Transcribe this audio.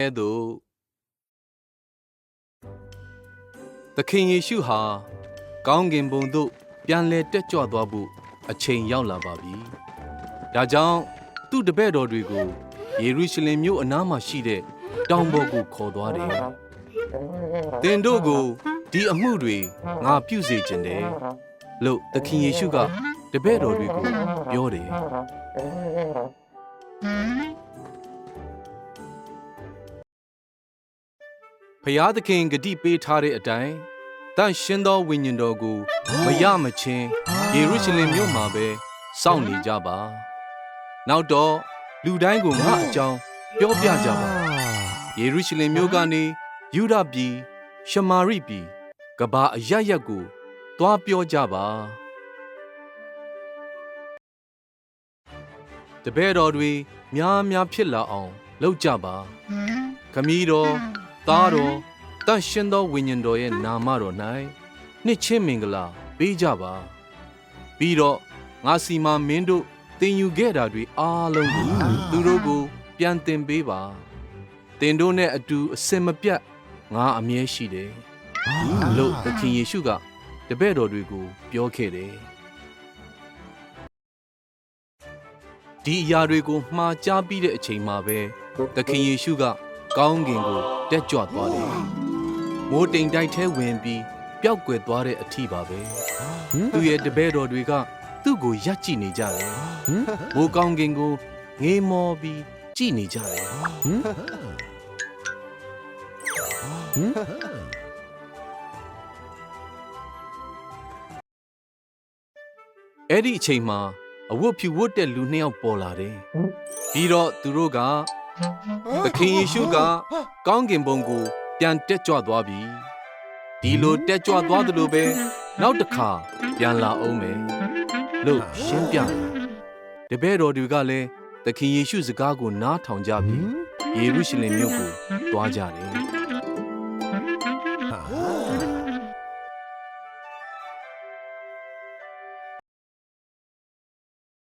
ဲ့သို့သခင်ယေရှုဟာကောင်းကင်ဘုံသို့ပြန်လည်တက်ကြွသွားဖို့အချိန်ရောက်လာပါပြီ။ဒါကြောင့်သူ့တပည့်တော်တွေကိုယေရုရှလင်မြို့အနားမှာရှိတဲ့တောင်ပေါ်ကိုခေါ်သွားတယ်။သင်တို့ကိုဒီအမှုတွေငါပြုစေခြင်းတယ်လို့သခင်ယေရှုကတပည့်တော်တွေကိုပြောတယ်။ဖျားသခင်ဂတိပေးထားတဲ့အတိုင်းတန်ရှင်သောဝိညာဉ်တော်ကိုမရမချင်းယေရုရှလင်မြို့မှာပဲစောင့်နေကြပါနောက်တော့လူတိုင်းကိုငါအကြောင်းပြောပြကြပါယေရုရှလင်မြို့ကနေယူဒပြည်ရှမာရိပြည်ကဘာအရရက်ကိုသွားပြောကြပါတပည့်တော်တွေများများဖြစ်လာအောင်လုပ်ကြပါခမည်းတော်သားတော်တန်ရှင်သောဝိညာဉ်တော်ရဲ့နာမတော်၌နှစ်ချင်းမင်္ဂလာပေးကြပါပြီးတော့ငါစီမာမင်းတို့သင်ယူခဲ့တာတွေအားလုံးကိုသူတို့ကိုပြန်သင်ပေးပါသင်တို့နဲ့အတူအစင်မပြတ်ငါအမြဲရှိတယ်လို့သခင်ယေရှုကတပည့်တော်တွေကိုပြောခဲ့တယ်ဒီအရာတွေကိုမှားကြားပြီးတဲ့အချိန်မှာပဲသခင်ယေရှုကကောင်းကင်ကိုတက်ကြွသွားတယ်မိုးတိမ်တိုက်ထဲဝင်ပြီးပျောက်ကွယ်သွားတဲ့အထိပါပဲသူရဲ့တပည့်တော်တွေကသူ့ကိုရပ်ကြည့်နေကြတယ်မိုးကောင်းကင်ကိုငေးမောပြီးကြည့်နေကြတယ်အဲ့ဒီအချိန်မှာအဝတ်ဖြူဝတ်တဲ့လူနှစ်ယောက်ပေါ်လာတယ်ပြီးတော့သူတို့ကသခင်ယေရှုကကောင်းကင်ဘုံကိုပြန်တက်ကြွသွားပြီဒီလိုတက်ကြွသွားသလိုပဲနောက်တစ်ခါပြန်လာအောင်မယ်လို့ရှင်းပြတယ်တပည့်တော်တွေကလည်းသခင်ယေရှုစကားကိုနားထောင်ကြပြီးယေရုရှလင်မြို့ကိုသွားကြတယ်